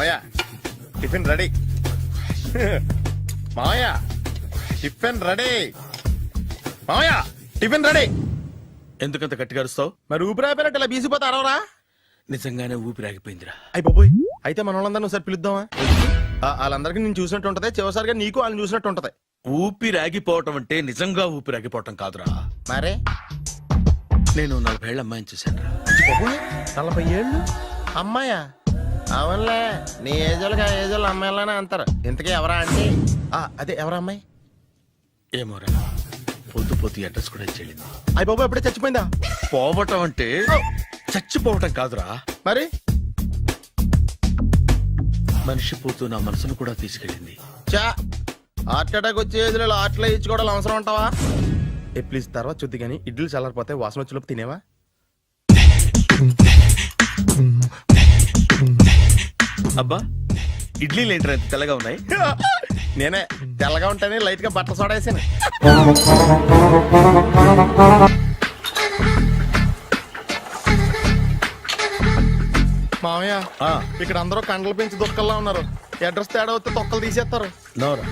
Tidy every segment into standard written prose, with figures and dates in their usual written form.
మావయ్య tiffin ready. మావయ్య tiffin ready. మావయ్య టిఫిన్ రెడీ. ఎందుకంత గట్టిగా అరుస్తావు? మరి ఊపిరాయిపోయినట్టు ఇలా బీసిపోతే అరవరా? నిజంగానే ఊపిరాగిపోయిందిరా. అయ్యి బాబోయ్, అయితే మన వాళ్ళందరినీ ఒకసారి పిలుద్దామా? వాళ్ళందరికీ నేను చూసినట్టు ఉంటది, చివరిసారిగా నీకు వాళ్ళని చూసినట్టు ఉంటది. ఊపిరాగిపోవటం అంటే నిజంగా ఊపిరాగిపోవటం కాదురా. మరే నేను 40 ఏళ్ల అమ్మాయిని చూశాను. 40 ఏళ్ళు అమ్మాయా? అవునులే, నీ ఏజోళ్ళకి ఆ ఏజోళ్ళు అమ్మాయిలానే అంటారు. ఇంతకీ ఎవరా అంటే? అదే ఎవరా అమ్మాయి? ఏమోరా, పొద్దు పొద్దు అడ్రస్ కూడా చెల్లింది. అయ్యి బాబు ఎప్పుడే చచ్చిపోయిందా? పోవటం అంటే చచ్చిపోవటం కాదురా, మరి మనిషి పోతూ నా మనసును కూడా తీసుకెళ్ళింది. చా, హార్ట్ అటాక్ వచ్చే ఏజ్లో హార్ట్లో ఇచ్చుకోవడం అవసరం ఉంటావా? ప్లీజ్ తర్వాత చూద్ది కానీ ఇడ్లీ చల్లారిపోతే వాసన వచ్చేలోపు తినేవా? అబ్బా, ఇడ్లీలు ఏంట్రా ఇంత తెల్లగా ఉన్నాయి? నేనే తెల్లగా ఉంటానే లైట్ గా బట్టలు సోడా వేసాను. మామయ్య, ఇక్కడ అందరూ కండలు పెంచి దుక్కల్లా ఉన్నారు. అడ్రస్ తేడా వస్తే తొక్కలు తీసేస్తారు. Nora,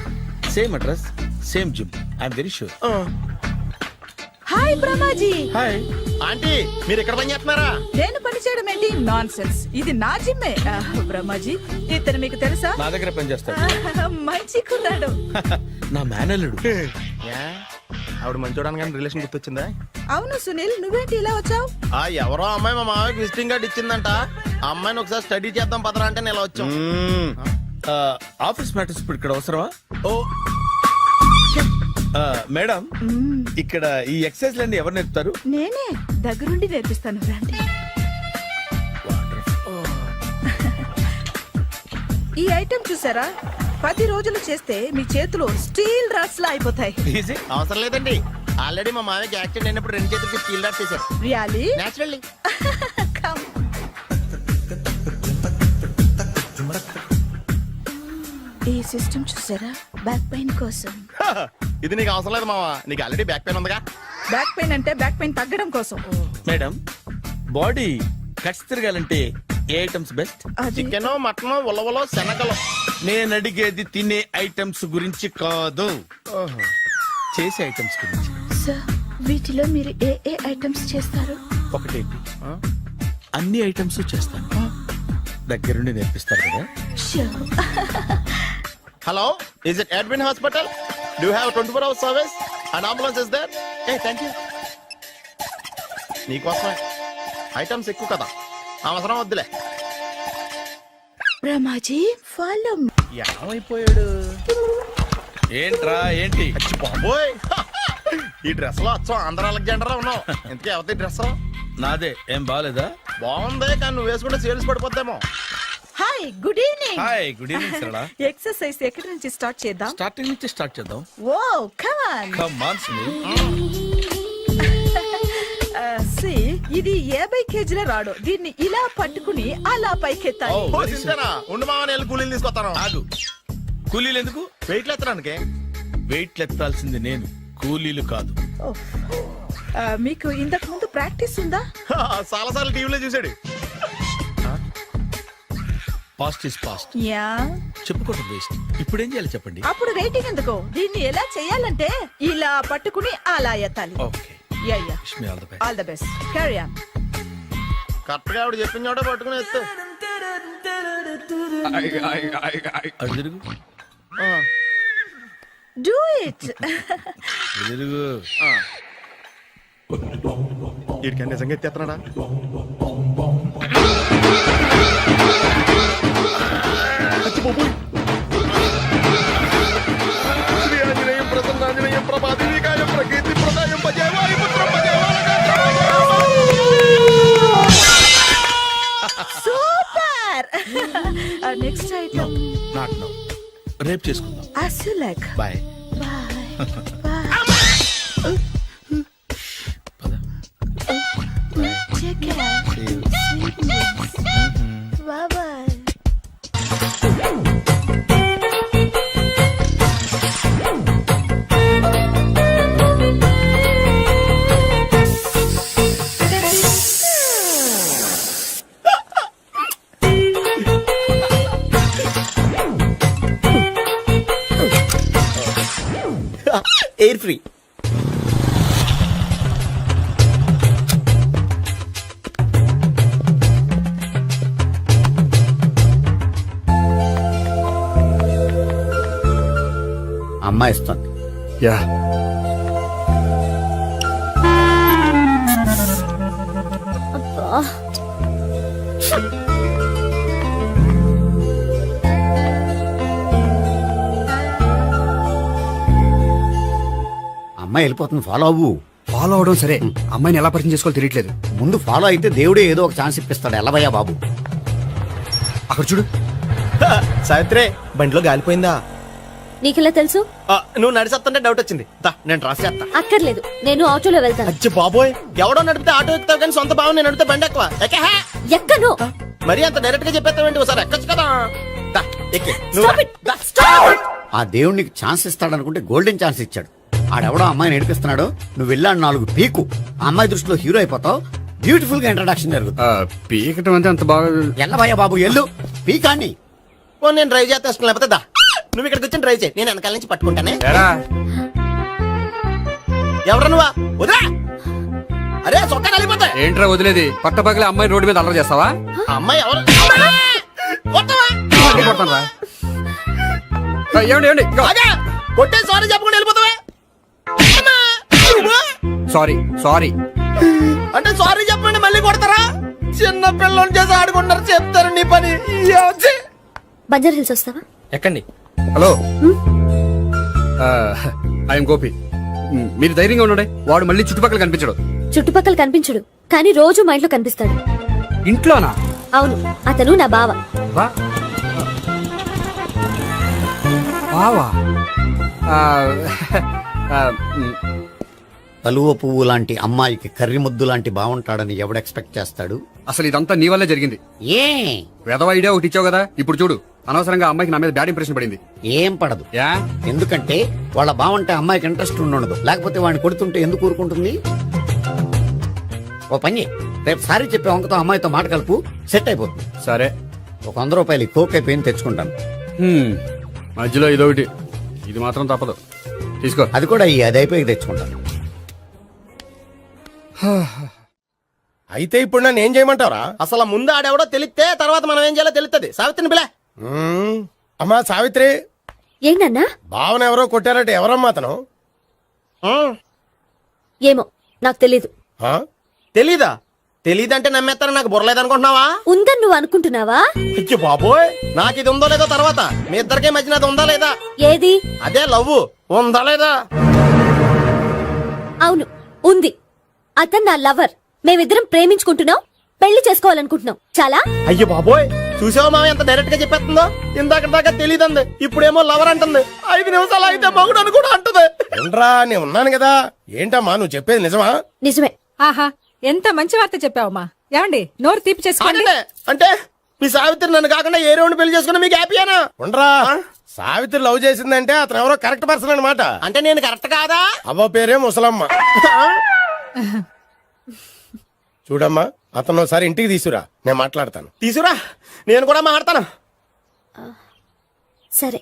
same address same gym, I'm very sure. Hi Brahmaji. Hi aunty, మీరు ఇక్కడ పని చేస్తున్నారా? నేను పని చేయడం ఏంటి? నాన్ సెన్స్, ఇది నా జిమ్మే. బ్రహ్మాజీ, ఇతను మీకు తెలుసా? నా దగ్గర పని చేస్తాడు. మంచి కుర్రాడు. నా మేనల్లుడు. ఆవిడ మంచోడానికి కానీ రిలేషన్ గుర్తొచ్చిందా? అవును సునీల్, నువ్వేంటి ఇలా వచ్చావు? ఎవరో అమ్మాయి మా మామయ్యకి విజిటింగ్ కార్డ్ ఇచ్చిందంట. ఆ అమ్మాయిని ఒకసారి స్టడీ చేద్దాం పదరా అంటే నేను ఇలా వచ్చాం. ఆఫీస్ మ్యాటర్స్ ఇప్పుడు ఇక్కడ అవసరమా? ఓ మేడం, ఇక్కడ ఈ ఎక్సర్సైజ్ లన్నీ ఎవరు నేర్పుతారు? నేనే దగ్గరుండి నేర్పిస్తాను, రండి. ఈ ఐటెం చూసారా? 10 రోజులు చేస్తే మీ చేతులు స్టీల్ రాట్స్ లా అయిపోతాయి. అవసరం లేదండి, ఆల్రెడీ మా మామయ్యకి యాక్సిడెంట్ అయినప్పుడు 2 చేతులకి స్టీల్ డాట్ చేశారు. రియల్లీ? నేచురల్లీ. ఈ సిస్టమ్ చూసారా? బ్యాక్ పెయిన్ కోసం. ఇది నీకు అవసరం లేదు మావా, నీకు ఆల్రెడీ బ్యాక్ పెయిన్ ఉందిగా. బ్యాక్ పెయిన్ అంటే బ్యాక్ పెయిన్ తగ్గడం కోసం. మేడం, బాడీ కట్స్ తిరగాలంటే ఏ ఐటమ్స్ బెస్ట్? చికెన్, మటన్, ఉలవలో, శనగలు. నేను అడిగేది తినే ఐటమ్స్ గురించి కాదు, చేసే ఐటమ్స్ గురించి. సార్, వీటిలో మీరు ఏ ఏ ఐటమ్స్ చేస్తారు? ఒకటేంటి, అన్ని ఐటమ్స్ చేస్తాను. దగ్గరుండి నేర్పిస్తారు కదా. Hello, is it admin hospital? Do you have 24 hours service and ambulance is there? Thank you. నీకోసమే ఐటమ్స్ ఎక్కువ కదా, అవసరం వద్దులే. బ్రహ్మాజీ, ఫాలో. ఏమైపోయాడు? ఏంట్రా ఏంటి? బాబోయ్, ఈ డ్రెస్ లో వచ్చాం ఆంధ్ర అలెగ్జాండర్ ఉన్నావు. ఇంతకీ ఎవరి డ్రెస్? నాదే. ఏం బాగాలేదా? బాగుంది, కానీ నువ్వు వేసుకుంటే సేల్స్ పడిపోద్దేమో. Hi, good evening. Hi, good evening Sarala. Exercise ఎక్కడి నుంచి స్టార్ట్ చేద్దాం? స్టార్టింగ్ నుంచి స్టార్ట్ చేద్దాం. Oh come on. Come on Sunil. See, ఇది 50 కేజీల రాడు. దీన్ని ఇలా పట్టుకుని అలా పైకెత్తాలి. ఉండు మామ, నేను కూలీలు తీసుకొస్తాను. ఆగు, కూలీలు ఎందుకు? వెయిట్లు ఎత్తడానికి. వెయిట్లు ఎత్తాల్సింది నేను, కూలీలు కాదు. మీకు ఇంతకు ముందు ప్రాక్టీస్ ఉందా? చాలా సార్లు టీవీలో చూసాడు. Past is past, yeah. చెప్పుకోవడం వేస్ట్. ఇప్పుడు ఏం చేయాలి చెప్పండి. అప్పుడు వెయిటింగ్ ఎందుకు? దీన్ని ఎలా చేయాలంటే ఇలా పట్టుకుని అలా ఎత్తాలి. Okay, ya ya. Wish me all the best. All the best. Carry on. Correct గా ఆవిడ చెప్పిన చోట పట్టుకుని ఎత్తు. అటు తిరుగు. Do it. తిరుగు. వీడికి నిజంగా ఎత్తేస్తున్నాడా? శ్రీ ఆంజనేయం ప్రసన్నాంజనేయం ప్రభాదేవికాయం ప్రకీర్తి ప్రదాయం భజేవాయి పుత్రం super. Next item. Not now, రేపు చేసుకుందాం. As you like. Bye. Bye. Bye. Take care. Sweet dreams. Bye bye. Entry. అమ్మాయి ఇస్తుంది. యా అమ్మాయి వెళ్ళిపోతుంది, ఫాలో అవ్వు. ఫాలో అవడం సరే, అమ్మాయిని ఎలా పరిచయం చేసుకోవాలో తెలియట్లేదు. ముందు ఫాలో అయితే దేవుడే ఏదో ఒక ఛాన్స్ ఇప్పిస్తాడు. ఎలవయ్యా బాబు. అక్కడ చూడు. సావిత్రి బండిలో గాలిపోయిందా? నీకెలా తెలుసు? నువ్వు నడిచేస్తుంటే డౌట్ వచ్చింది. దా, నేను రాసేస్తా. అక్కర్లేదు, నేను ఆటోలో వెళ్తాను. అచ్చి బాబోయ్, ఎవడో నడిపితే ఆటో ఎక్కుతావు కానీ సొంత భావం నేను నడిపితే బండి ఎక్కువ. ఎక్కహే. ఎక్కను. మరి అంత డైరెక్ట్ గా చెప్పేస్తావేంటి? ఒకసారి ఎక్కొచ్చు కదా. దా, ఎక్కి. నువ్వు Stop రా. it. The, stop it. ఆ దేవుడు నీకు ఛాన్స్ ఇస్తాడనుకుంటే గోల్డెన్ ఛాన్స్ ఇచ్చాడు. ఆడెవడో అమ్మాయిని నడిపిస్తున్నాడు, నువ్వు వెళ్ళాడు 4 పీకు. ఆ అమ్మాయి దృష్టిలో హీరో అయిపోతావు. బ్యూటిఫుల్ గా ఇంట్రడక్షన్ జరుగుతుంది. పీకటం అంటే అంత బాగా. ఎల్లవయ్యా బాబు, ఎల్లు పీకాన్ని. ఓ, నేను డ్రైవ్ చేస్తాను. లేకపోతే దా, నువ్వు ఇక్కడికి వచ్చి డ్రైవ్ చేయి, నేను వెనకాల నుంచి పట్టుకుంటానే. ఎవడ నువ్వా? వదిలా. అరే చొక్కా కలిపోతా. ఏంట్రా వదిలేది? పట్టపగలే అమ్మాయి రోడ్డు మీద అల్లరి చేస్తావా? అమ్మాయి ఎవరు? కొట్టవా? కొడతానురా. ఏమండి ఏమండి, ఇదిగో. ఆగా. కొట్టే సారీ చెప్పకుండా వెళ్ళిపోతావా? Sorry sorry. అంటే సారీ చెప్పండి మళ్ళీ కొడతారా? చిన్న పిల్లలు చేసి ఆడుకుంటారు, చెప్తారు నీ పని. బంజారా హిల్స్ వస్తావా? ఎక్కండి. Hello, I'm Gopi. మీరు ధైర్యంగా ఉండండి, వాడు మళ్ళీ చుట్టుపక్కల కనిపించడు. చుట్టుపక్కల కనిపించడు, కానీ రోజు మా ఇంట్లో కనిపిస్తాడు. ఇంట్లోనా? అవును, అతను నా బావ. బా- బావా? ఆ, ఆ, కలువ పువ్వు లాంటి అమ్మాయికి కర్రి ముద్దు లాంటి బాగుంటాడని ఎవడు ఎక్స్పెక్ట్ చేస్తాడు? అసలు ఇదంతా నీ వల్లే జరిగింది. ఏ వెధవ ఐడియా ఒకటి ఇచ్చావు కదా, ఇప్పుడు చూడు. అనవసరంగా అమ్మాయికి నా మీద బ్యాడ్ ఇంప్రెషన్ పడింది. ఏం పడదు. యా, ఎందుకంటే వాళ్ళ బాగుంటే అమ్మాయికి ఇంట్రెస్ట్ ఉండదు. లేకపోతే వాడిని కొడుతుంటే ఎందుకు ఊరుకుంటుంది? ఓ పని, రేపు సారీ చెప్పే వంకతో అమ్మాయితో మాట కలుపు, సెట్ అయిపోతుంది. సరే. ఒక 100 రూపాయలు కోక్ అయిపోయింది, తెచ్చుకుంటాను. మధ్యలో ఇదొకటి, ఇది మాత్రం తప్పదు. తీసుకో. అది కూడా అది అయిపోయి తెచ్చుకుంటాను. అయితే ఇప్పుడు నన్ను ఏం చేయమంటావరా? అసలు ముందు ఆడెవడో తెలిస్తే తర్వాత మనం ఏం చేయాలో తెలుస్తుంది. సావిత్రిని పిల్ల. అమ్మా సావిత్రి, ఏంటన్నా? భావన ఎవరో కొట్టారట. ఎవరమ్మా అతను? ఏమో, నాకు తెలీదు. ఆ? తెలీదా? తెలీదంటే నమ్మేస్తారని నాకు బుర్రలేదనుకుంటున్నావా? ఉందని నువ్వు అనుకుంటున్నావా? అయ్యో బాబోయ్, నాకు ఇది ఉందో లేదో తర్వాత. మీ ఇద్దరికే మధ్యన అది ఉందా లేదా? ఏది? అదే లవ్ ఉందా లేదా? అవును, ఉంది. అతను నా లవర్. మేమిద్దరం ప్రేమించుకుంటున్నాం, పెళ్లి చేసుకోవాలనుకుంటున్నాం. చాలా. అయ్యో బాబోయ్, చూసావా మామ ఎంత డైరెక్ట్ గా చెప్పేస్తుందో? ఇందాక దాకా తెలియదండి, ఇప్పుడేమో లవర్ అంటుంది. 5 నిమిషాలు అయితే మగుడు అని కూడా అంటుంది. ఏంట్రా, నేను ఉన్నాను కదా. ఏంటమ్మా నువ్వు చెప్పేది నిజమా? నిజమే. ఆహా, ఎంత మంచి వార్త చెప్పావమ్మా. ఏమండి, నోరు తీపి చేసుకోండి. అంటే మీ సావిత్రి నన్ను కాకుండా ఏ రౌండ్ పెళ్లి చేసుకున్నా మీకు హ్యాపీయేనా? ఉండరా, సావిత్రి లవ్ చేసిందంటే అతను ఎవరో కరెక్ట్ పర్సన్ అనమాట. అంటే నేను కరెక్ట్ కాదా? అవ్వ పేరే ముసలమ్మ. చూడమ్మా, అతను ఒకసారి ఇంటికి తీసుకురా, నేను మాట్లాడతాను. తీసురా, నేను కూడా మాట్లాడతాను. సరే.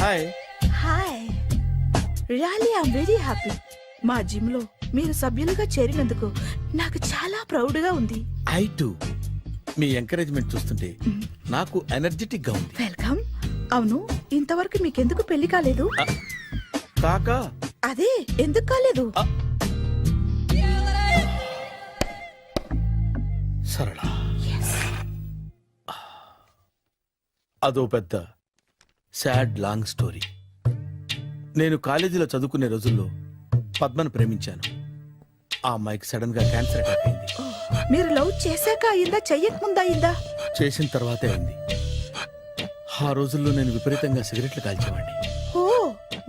Hi. Hi, really I'm very happy. మా జిమ్ లో మీరు సభ్యులుగా చేరినందుకు నాకు చాలా ప్రౌడ్ గా ఉంది. ఐ టు మీ ఎంకరేజ్మెంట్ చూస్తుంటే నాకు ఎనర్జెటిక్ గా ఉంది. వెల్కమ్. అవును, ఇంతవరకు మీకెందుకు పెళ్లి కాలేదు? కాకా అదే, ఎందుకు కాలేదు? సరళ, అదో పెద్ద సాడ్ లాంగ్ స్టోరీ. నేను కాలేజీలో చదువుకునే రోజుల్లో పద్మను ప్రేమించాను. ఆ అమ్మాయికి సడన్ గా క్యాన్సర్ అటాక్ అయింది. మీరు లవ్ చేశాక అయిందా, చెయ్యక ముందా అయిందా? చేసిన తర్వాతే అయింది. ఆ రోజుల్లో నేను విపరీతంగా సిగరెట్లు కాల్చేవాడిని. ఓ,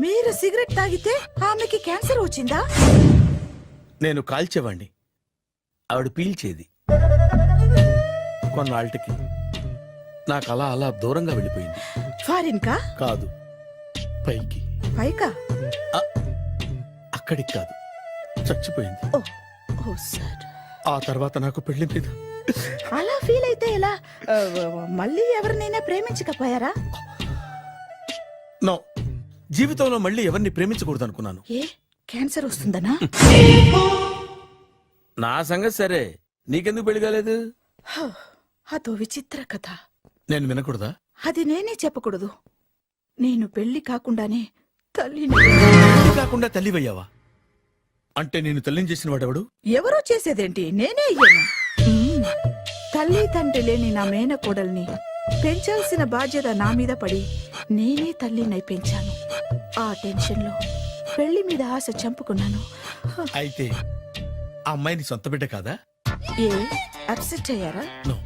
మీరు సిగరెట్ తాగితే ఆమెకి క్యాన్సర్ వచ్చిందా? నేను కాల్చేవాణ్ణి, ఆవిడ పీల్చేది. కొన్నాళ్ళకి నాకు అలా అలా దూరంగా వెళ్ళిపోయింది. ఫారిన్ కా? కాదు, పైకి. పైకా? అక్కడికి కాదు, చచ్చిపోయింది. ఓ, ఓ సార్. ఆ తర్వాత నాకు పెళ్లి మీద అలా ఫీల్ అయితే ఎలా? మళ్ళీ ఎవరినైనా ప్రేమించకపోయారా? నో, జీవితంలో మళ్ళీ ఎవరిని ప్రేమించకూడదు అనుకున్నాను. ఏ క్యాన్సర్ వస్తుందనా? నా సంగతి సరే, నీకెందుకు పెళ్లి కాలేదు? హ, అదో విచిత్ర కథ. నేను వినకూడదా? అది నేనే చెప్పకూడదు. నేను పెళ్లి కాకుండానే తల్లిని. పెళ్లి కాకుండా తల్లివయ్యావా? అంటే నేను తల్లిని చేసిన వాడెవడు? ఎవరో చేసేదేంటి, నేనే అయ్యాను. తల్లి తండ్రి లేని నా మేనకోడల్ని పెంచాల్సిన బాధ్యత నా మీద పడి నేనే తల్లినై పెంచాను. ఆ టెన్షన్లో పెళ్లి మీద ఆశ చంపుకున్నాను. అయితే ఆ అమ్మాయిని సొంత బిడ్డ కాదా? ఏ అప్సెట్ అయ్యారా? నో,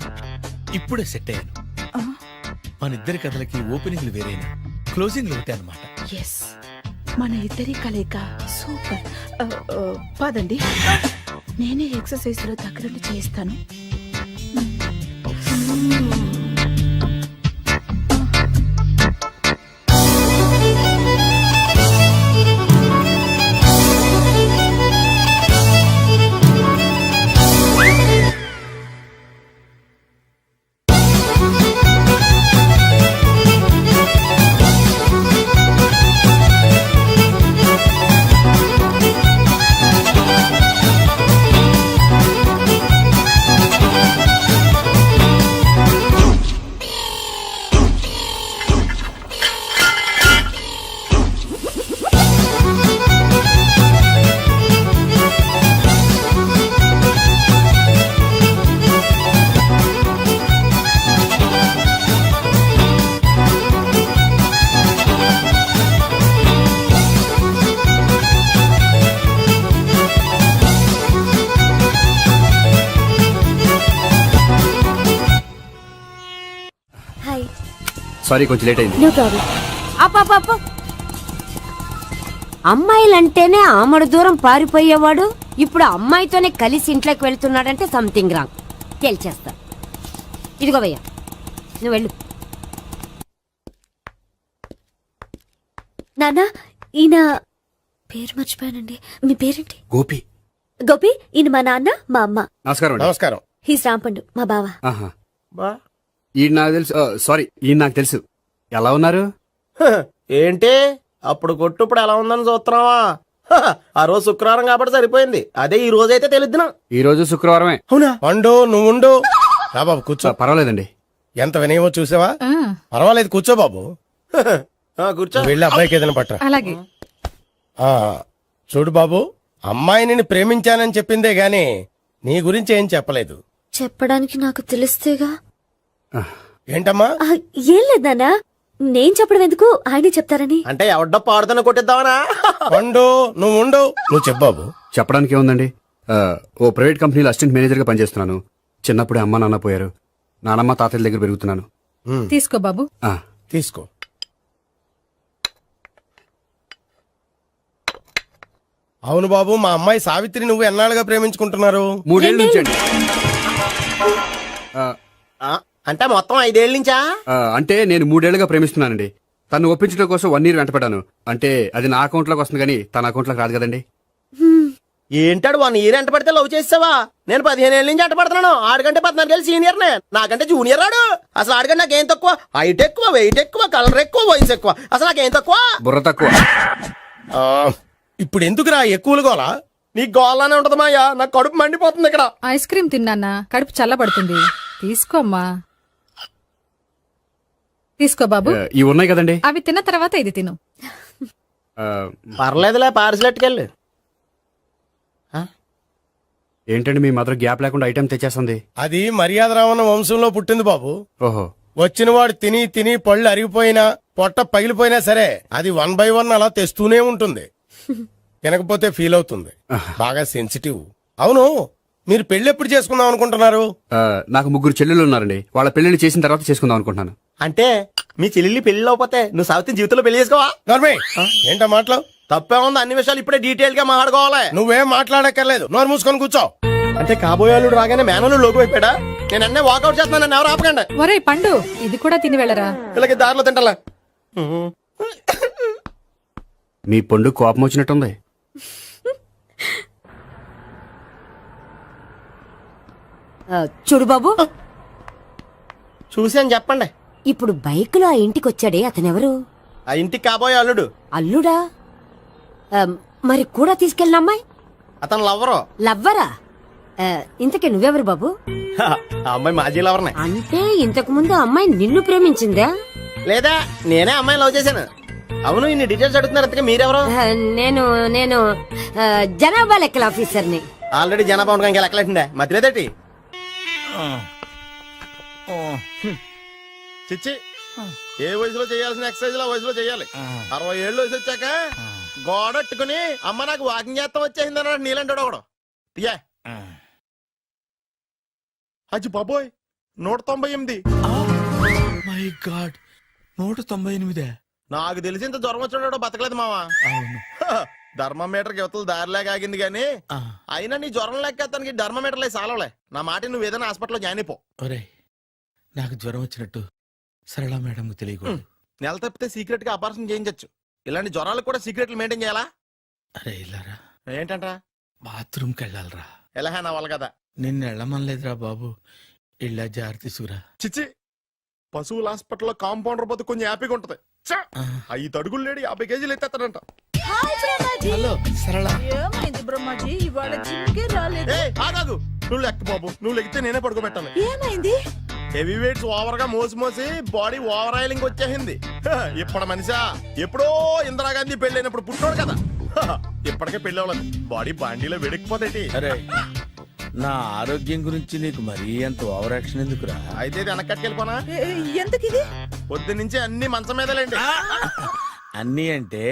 ఇప్పుడే సెట్ అయ్యాను. ఆ, మన ఇద్దరి కథలకి ఓపెనింగ్లు వేరేనా, క్లోజింగ్లు ఒకటే అనమాట. ఎస్, మన ఇద్దరి కలయిక సూపర్. పదండి, నేనే ఎక్సర్సైజ్ లో దగ్గరుండి చేయిస్తాను. హాయ్. సారీ, కొంచెం లేట్ అయింది. No problem. అప్ప అమ్మాయిలంటేనే ఆమడు దూరం పారిపోయేవాడు ఇప్పుడు అమ్మాయితోనే కలిసి ఇంట్లోకి వెళ్తున్నాడంటే సంథింగ్ రాంగ్. తేల్చేస్తా. ఇదిగో భయ్యా, నువ్వు వెళ్ళు. నాన్న, ఈయన పేరు మర్చిపోయానండి. మీ పేరేంటి? గోపి. గోపి, ఈయన మా నాన్న, మా అమ్మ. నమస్కారం అండి. నమస్కారం. హీస్ రాంపండు, మా బావ. ఆహా. బా ఈయన నాకు తెలుసు. సారీ, ఈయన నాకు తెలుసు. ఎలా ఉన్నారు? హ, ఏంటి అప్పుడు కొట్టు ఇప్పుడు ఎలా ఉందని చూస్తున్నావా? హ, ఆ రోజు శుక్రవారం కాబట్టి సరిపోయింది. అదే ఈ రోజు అయితే తెలిద్దునా. ఈ రోజు శుక్రవారమే. అవునా? పండు నువ్వు ఉండు. రా బాబు కూర్చో. పర్వాలేదండి. ఎంత వినయమో చూసావా? పర్వాలేదు, కూర్చో బాబు. కూర్చో. నువ్వు వెళ్ళి అబ్బాయికి ఏదైనా పట్టరా. అలాగే. ఆ, చూడు బాబు, అమ్మాయి నిన్ను ప్రేమించానని చెప్పిందే గాని నీ గురించి ఏం చెప్పలేదు. చెప్పడానికి నాకు తెలిస్తేగా. ఏంటమ్మా? ఆ, ఏం లేదు నాన్న, నేను చెప్పడం ఎందుకు, ఆయనే చెప్తారని. అంటే ఎవడ్డో పాడుతున్న కొట్టిద్దామనా? పండు నువ్వు ఉండు. నువ్వు చెప్పు బాబు. చెప్పడానికి ఏముందండి, ఓ ప్రైవేట్ కంపెనీలో అసిస్టెంట్ మేనేజర్గా పనిచేస్తున్నాను. చిన్నప్పుడే అమ్మ నాన్న పోయారు. నానమ్మ తాతయ్య దగ్గర పెరుగుతున్నాను. తీసుకో బాబు. ఆ, తీసుకో. అవును బాబు, మా అమ్మాయి సావిత్రి నువ్వు ఎన్నాళ్ళుగా ప్రేమించుకుంటున్నారు? 3 ఏళ్ళ నుంచి అండి. అంటే మొత్తం 5 ఏళ్ళ నుంచా? అంటే నేను 3 ఏళ్లుగా ప్రేమిస్తున్నానండి. తను ఒప్పించడం కోసం 1 year వెంటపడ్డాను. అంటే అది నా అకౌంట్ లోకి వస్తుంది కానీ తన అకౌంట్ లోకి రాదు కదండి. ఏంటాడు 1 year ఎంట పడితే లవ్ చేసావా? నేను 15 ఏళ్ళ నుంచి ఎంట పడుతున్నాను. ఆడికంటే 14 ఏళ్ళు సీనియర్ నే, నాకంటే జూనియర్ ఆడు. అసలు ఆడికంటే నాకేం తక్కువ? హైట్ ఎక్కువ, వెయిట్ ఎక్కువ, కలర్ ఎక్కువ, వయసు ఎక్కువ. అసలు నాకేం తక్కువ? బుర్ర తక్కువ. ఆ, ఇప్పుడు ఎందుకురా ఎక్కువలు గోలా? నీకు గోళ్ళనే ఉంటది మాయా, నాకు కడుపు మండిపోతుంది ఇక్కడ. ఐస్ క్రీమ్ తిన్నానా, కడుపు చల్లబడుతుంది. తీసుకోమ్మా. తీసుకో బాబు. ఇవి ఉన్నాయి కదండి. అవి తిన్న తర్వాత ఇది తిను. ఆ, పర్లేదులే, పార్సిల్ ఎట్టుకెళ్ళి. ఏంటండి మీ మదర్ గ్యాప్ లేకుండా ఐటెం తెచ్చేస్తుంది? అది మర్యాద రావణ వంశంలో పుట్టింది బాబు. ఓహో. వచ్చినవాడు తిని తిని పళ్ళు అరిగిపోయినా పొట్ట పగిలిపోయినా సరే అది 1 by 1 అలా తెస్తూనే ఉంటుంది. తినకపోతే ఫీల్ అవుతుంది. బాగా సెన్సిటివ్. అవును, మీరు పెళ్లి ఎప్పుడు చేసుకుందాం అనుకుంటున్నారు? నాకు 3 చెల్లెళ్ళు ఉన్నారండి. వాళ్ళ పెళ్లిళ్ళు చేసిన తర్వాత చేసుకుందాం అనుకుంటున్నాను. అంటే మీ చెల్లెల్ని పెళ్లి లేకపోతే నువ్వు సావిత్రి జీవితంలో పెళ్లి చేసుకోవా? నోర్మే, ఏంటో మాటలు? తప్పే ఉంది, అన్ని విషయాలు ఇప్పుడే డీటెయిల్ గా మాట్లాడుకోవాలి. నువ్వేం మాట్లాడక్కర్లేదు, నోరు మూసుకొని కూర్చో. అంటే కాబోయే వాళ్ళు రాగానే మేనలు లోకి అయిపోయాడా? నేను అన్నీ వాకౌట్ చేస్తున్నాను, నన్ను ఎవరు ఆపకండి. ఒరే పండు, ఇది కూడా తిని వెళ్ళరా. వీళ్ళకి దారిలో తింటలే. మీ పండు కోపం వచ్చినట్టుంది. చూడు బాబు, చూసాను చెప్పండి. ఇప్పుడు బైకులో ఆ ఇంటికి వచ్చాడే అతనెవరు? ఆ ఇంటికి కాబోయే అల్లుడు. అల్లుడా? మరి కూడా తీసుకెళ్ళిన అమ్మాయి అతను లవ్వరు. లవ్వరా? ఇంతకీ నువ్వెవరు బాబు? ఆ అమ్మాయి మాజీ లవర్నే. అంటే ఇంతకు ముందు అమ్మాయి నిన్ను ప్రేమించిందా? లేదా నేనే అమ్మాయి లవ్ చేశాను. అవును, ఇన్ని డీటెయిల్స్ అడుగుతున్నారు. అంతగా మీరెవరు? నేను నేను జనాభా లెక్కల ఆఫీసర్ని. ఆల్రెడీ జనాభా ఉండగా ఇంకా లెక్కలేండే మధ్యలేదటి. చిచ్చి, ఏ వయసులో చేయాల్సిన ఎక్సర్సైజ్ ఆ వయసులో చేయాలి. 60 ఏళ్ళు వయసు వచ్చాక గోడట్టుకుని అమ్మ నాకు వాకింగ్ చేస్తాం వచ్చేసింది అన్నాడు నీలంటాడు ఒకడు. యా అజ్జి బాబోయ్, 198. My God, 198. నాకు తెలిసి ఇంత జ్వరం వచ్చాడు బతకలేదు మావా. అవును. ధర్మమీటర్ యువతలు దారిలేక ఆగింది గానీ ఆ, అయినా నీ జ్వరం లేక అతనికి ధర్మమీటర్లే సాలవలే. నా మాట నువ్వు ఏదైనా హాస్పిటల్లో జాయిన్ అయిపో. ఒరేయ్, నాకు జ్వరం వచ్చినట్టు సరళ మేడంకు తెలియకూడదు. నెల తప్పితే సీక్రెట్ గా ఆపరేషన్ చేయించచ్చు. ఇలాంటి జ్వరాలకు కూడా సీక్రెట్లు మెయింటైన్ చేయాలా? అరే ఇల్లారా, ఏంటంటా? బాత్రూమ్కి వెళ్ళాలరా. ఎలా నా వాళ్ళ కదా. నిన్ను వెళ్ళమనలేదురా బాబు, ఇళ్ళ జారి తీసుకురా. చిచ్చి, పశువుల హాస్పిటల్లో కాంపౌండర్ పోతే కొంచెం హ్యాపీగా ఉంటది. 5 అడుగులు లేడి 50 కేజీలు ఎత్తేస్తాడంట. హలో సరళ. ఏమైంది బ్రహ్మాజీ, ఇవాళ జిమ్కే రాలేదు? ఏ ఆగాగు, నువ్వు లెక్క బాబు. నువ్వు లెక్కితే నేనే పడుకోబెట్టాలి. ఏమైంది? హెవీ వెయిట్స్ ఓవర్ గా మోసి మోసి బాడీ ఓవర్ ఆయిలింగ్ వచ్చేసింది. ఇప్పుడు మనిషా ఎప్పుడో ఇందిరాగాంధీ పెళ్ళైనప్పుడు పుట్టినోడు కదా. ఇప్పటికే పెళ్ళి అవ్వలేదు, బాడీ బాండీలో వెడికిపోతాయి. అరే, నా ఆరోగ్యం గురించి నీకు మరీ అంత ఓవర్ యాక్షన్ ఎందుకురా? అయితే ఇది వెనకట్టుకెళ్ళిపోనా? ఎంతకిది? పొద్దు నుంచి అన్ని మంచం మీదలేండి. అన్నీ అంటే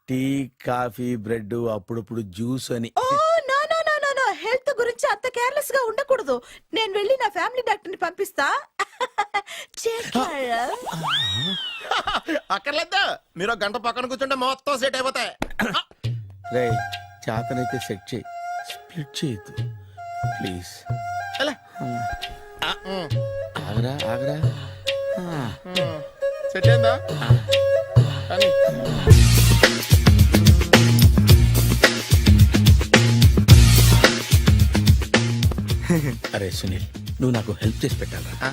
టీ, కాఫీ, బ్రెడ్, అప్పుడప్పుడు జ్యూస్ అని. Oh no no no no no, health గురించి అంత కేర్లెస్ గా ఉండకూడదు. నేను వెళ్ళి నా ఫ్యామిలీ డాక్టర్ ని పంపిస్తా. అక్కర్లేదు, మీరు 1 గంట పక్కన కూర్చుంటే మొత్తం సెట్ అయిపోతాయి. రే, చేతనైతే సెట్ చేయి, స్ప్లిట్ చేయొద్దు ప్లీజ్. ఎలా? ఆగరా ఆగరా. సెట్ అయిందా? కానీ అరే సునీల్, నువ్వు నాకు హెల్ప్ చేసి పెట్టాలరా.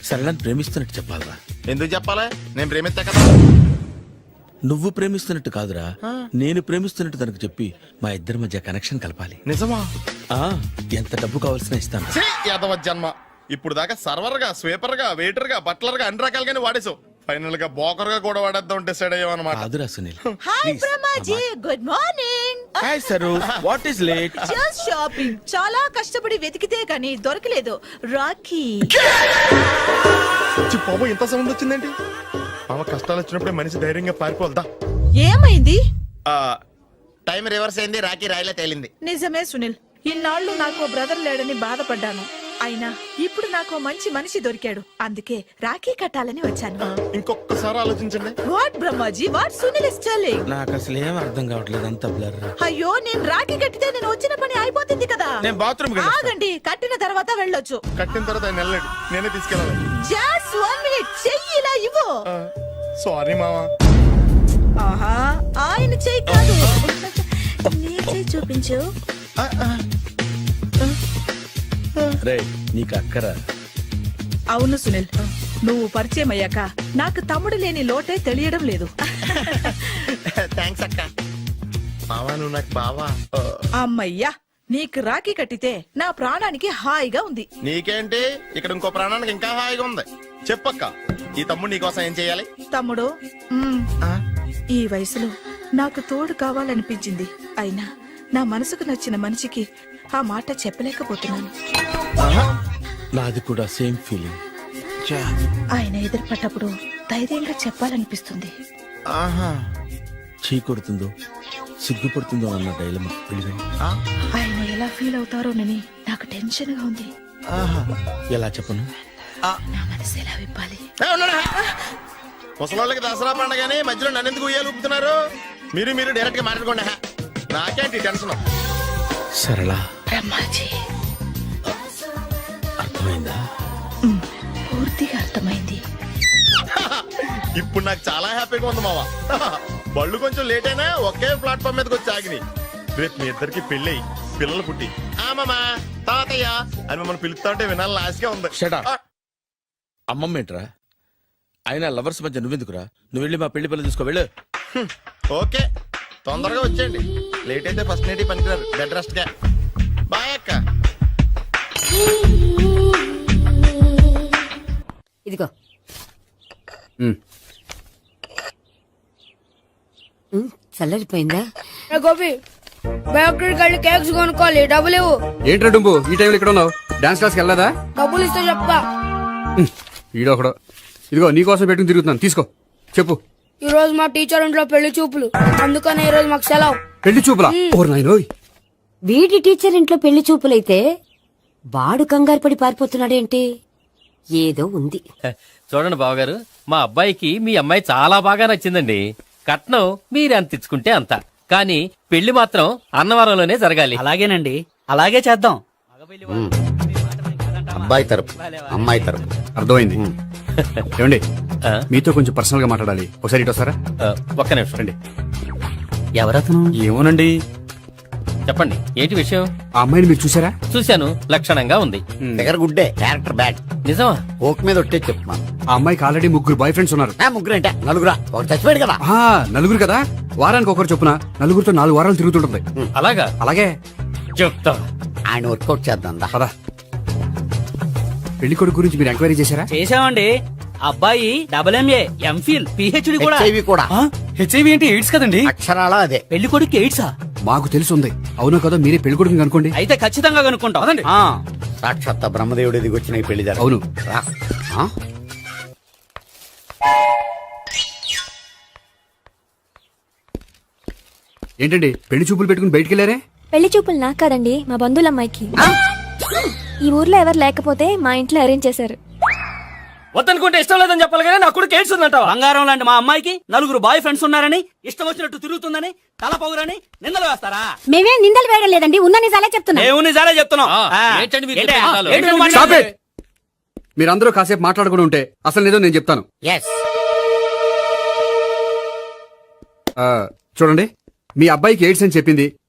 సరళని ప్రేమిస్తున్నట్టు చెప్పాలరా. ఎందుకు చెప్పాలి? నేను ప్రేమిస్తా కదా. నువ్వు ప్రేమిస్తున్నట్టు కాదురా, నేను ప్రేమిస్తున్నట్టు తనకు చెప్పి మా ఇద్దరి మధ్య కనెక్షన్ కలపాలి. నిజమా? ఆ, ఎంత డబ్బు కావాల్సిన ఇస్తాను. యాదవ జన్మ. ఇప్పుడు దాకా సర్వర్ గా, స్వీపర్ గా, వెయిటర్ గా, బట్లర్ గా అన్ని రకాలుగానే వాడేసావు. ఫైనల్ గా బోకర్ గా కూడా వాడేద్దాం డిసైడ్ అయ్యామన్నమాట. కాదురా Sunil. Hi Brahmaji, good morning. Hi sir, what is late? Just shopping. చాలా కష్టపడి వెతికితే గానీ దొరకలేదు. రాఖీ. బాబు ఇంత సౌండ్ వచ్చిందేంటి? మామ కష్టాలు వచ్చినప్పుడే మనిషి ధైర్యంగా పారిపోల్దా. ఏమైంది? టైం రివర్స్ అయింది, రాఖీ రాయిలా తేలింది. నిజమే సునీల్, ఇన్నాళ్ళు నాకు బ్రదర్ లేడని బాధపడ్డాను. అయినా ఇప్పుడు నాకు మంచి మనిషి దొరికాడు. అందుకే రాఖీ కట్టాలని వచ్చాను. ఇంకొకసారి ఆలోచించండి. What Brahmaji, what Sunil is telling? నాకు అసలు ఏం అర్థం కావట్లేదు, అంత బ్లర్. అయ్యో, నేను రాఖీ కట్టితే నేను వచ్చిన పని అయిపోతుంది కదా. నేను బాత్రూమ్ ఆగండి, కట్టిన తర్వాత వెళ్ళొచ్చు. కట్టిన తర్వాత ఆయన వెళ్ళండి, నేనే తీసుకెళ్ళాలి. జస్ట్ 1 మినిట్, చెయ్యి ఇలా ఇవ్వు. సారీ మామా. ఆహా, ఆయన చెయ్యి కాదు, నీ చెయ్యి చూపించు. రే, నీకు అక్కరా? అవును సునీల్, నువ్వు పరిచయం అయ్యాక నాకు తమ్ముడు లేని లోటే తెలియడం లేదు. థ్యాంక్స్ అక్క. మావా నువ్వు నాకు బావా. అమ్మయ్యా, నీకు రాఖీ కట్టితే నా ప్రాణానికి హాయిగా ఉంది. నీకేంటి, ఇక్కడ ఇంకో ప్రాణానికి ఇంకా హాయిగా ఉంది. చెప్పక్క, ఈ తమ్ముడు నీకోసం ఏం చేయాలి? తమ్ముడు, ఈ వయసులో నాకు తోడు కావాలనిపించింది. అయినా నా మనసుకు నచ్చిన మనిషికి ఆ మాట చెప్పలేకపోతున్నాను. నాది కూడా సేమ్ ఫీలింగ్. ఆయన ఎదురుపడ్డప్పుడు ధైర్యంగా చెప్పాలనిపిస్తుంది. చీ కొడుతుందో సిగ్గుపడుతుందో అన్న డైలమా. ఆయన ఎలా ఫీల్ అవుతారోనని నాకు టెన్షన్ గా ఉంది. ఎలా చెప్పను? నా మనసు ఎలా విప్పాలి? ముసలోళ్ళకి దసరా పండగని మధ్యలో నన్ను ఎందుకు ఉయ్యాలు ఊపుతున్నారు? మీరు డైరెక్ట్ గా మాట్లాడుకోండి. నాకేంటి టెన్షన్? సరళ, బ్రహ్మాజీ, అర్థమైందా? పూర్తిగా అర్థమైంది. ఇప్పుడు నాకు చాలా హ్యాపీగా ఉంది మావా. బళ్ళు కొంచెం లేట్ అయినా ఒకే ప్లాట్ఫామ్ మీదకి వచ్చి ఆగినాయి. రేపు మీ ఇద్దరికి పెళ్ళి పిల్లలు పుట్టి ఆ చందమామ తాతయ్య అని మిమ్మల్ని పిలుస్తా ఉంటే వినాలి లాస్ట్గా ఉంది. Shut up. అమ్మమ్మ ఏంట్రా? అయినా లవర్స్ మధ్య నువ్వెందుకురా? నువ్వు వెళ్ళి మా పెళ్లి పిల్లలు తీసుకో వెళ్ళు. ఓకే తొందరగా వచ్చేయండి. లేట్ అయితే ఫస్ట్ నైట్ పనికిరారు. బెడ్ రెస్ట్ గా. బాయ్ అక్క. ఇదిగో చల్లరిపోయిందా? గోపి బయోక్రెడిట్ వెళ్ళి కేక్స్ కొనుక్కోవాలి, డబ్బులు ఇవ్వు. ఏంట్రా డుంబు ఈ టైంలో ఇక్కడ ఉన్నావు? డాన్స్ క్లాస్కి వెళ్ళదా? డబ్బులు ఇస్తే చెప్తా. ఈడొకడు. ఇదిగో నీకోసం పెట్టుకుని తిరుగుతున్నాను, తీసుకో. చెప్పు. ఈ రోజు మా టీచర్ ఇంట్లో పెళ్లి చూపులు, అందుకనే ఈ రోజు మాకు సెలవు. పెళ్లి చూపులా? ఓర్ నాయనోయ్. వీడి టీచర్ ఇంట్లో పెళ్లి చూపులైతే వాడు కంగారు పడి పారిపోతున్నాడేంటి? ఏదో ఉంది. చూడండి బావగారు, మా అబ్బాయికి మీ అమ్మాయి చాలా బాగా నచ్చిందండి. కట్నం మీరు ఎంత ఇచ్చుకుంటే అంత, కానీ పెళ్లి మాత్రం అన్నవరంలోనే జరగాలి. అలాగేనండి, అలాగే చేద్దాం. అబ్బాయి తరపు అమ్మాయి తరపు. అర్థమైంది. ఏమండి ఆ? మీతో కొంచెం పర్సనల్ గా మాట్లాడాలి, ఒకసారి ఇటు వస్తారా? ఒక్క నిమిషం రండి. ఎవరతను? ఏమోనండి. చెప్పండి, ఏంటి విషయం? ఆ అమ్మాయిని మీరు చూసారా? చూశాను, లక్షణంగా ఉంది. దగ్గర గుడ్డే, క్యారెక్టర్ బ్యాడ్. నిజమా? ఓక్ మీద ఒట్టే చెప్తున్నాను. ఆ అమ్మాయికి ఆల్రెడీ 3 బాయ్ ఫ్రెండ్స్ ఉన్నారు. ముగ్గురు అంటే నలుగురా, ఒక చచ్చిపోయాడు కదా. ఆ, నలుగురు కదా, వారానికి ఒకరు చొప్పున నలుగురితో 4 వారాలు తిరుగుతుంటుంది. అలాగా? అలాగే. చెప్తా. ఆయన వర్కౌట్ చేద్దాం దా. పదా. పెళ్లి కొడుకు గురించి మీరు ఎంక్వైరీ చేశారా? చేసామండి. అబ్బాయి MA, MPhil, PhD కూడా. HIV కూడా. హెచ్ఐవి అంటే ఎయిడ్స్ కదండి. అక్షరాలా అదే. పెళ్లి కొడుకు ఎయిడ్సా? మాకు తెలుసుంది. అవునో కదా, మీరే పెళ్లి కొడుకుని అనుకోండి. అయితే ఖచ్చితంగా కనుక్కుంటాం. అదండి. సాక్షాత్ బ్రహ్మదేవుడి దిగి వచ్చిన ఈ పెళ్లి జరగదు. అవును. రా. ఆ? ఏంటండి పెళ్లి చూపులు పెట్టుకుని బయటికి వెళ్ళారే? పెళ్లి చూపులు నాకు కాదండి, మా బంధువుల అమ్మాయికి. ఈ ఊర్లో ఎవరు లేకపోతే మా ఇంట్లో అరేంజ్ చేశారు. వద్దనుకుంటే ఇష్టం లేదని చెప్పాలి కానీ నా కూడా కేడ్స్ ఉందంటావా? బంగారం లాంటి మా అమ్మాయికి 4 బాయ్ ఫ్రెండ్స్ ఉన్నారని, ఇష్టం వచ్చినట్టు తిరుగుతుందని, తల పౌరని నిందలు వేస్తారా? మేమేం నిందలు వేయడం లేదండి, ఉన్న నిజాలే చెప్తున్నా. మేము నిజాలే చెప్తున్నాం. ఏంటండి మీరు ఏంటి? చెప్పే నిజాలు? ఏంటి నువ్వు Stop మాట్లాడేది? it! మీరందరూ కాసేపు మాట్లాడుకుని ఉంటే అసలు ఏదో నేను చెప్తాను. Yes. చూడండి, మీ అబ్బాయికి ఎయిడ్స్ అని చెప్పింది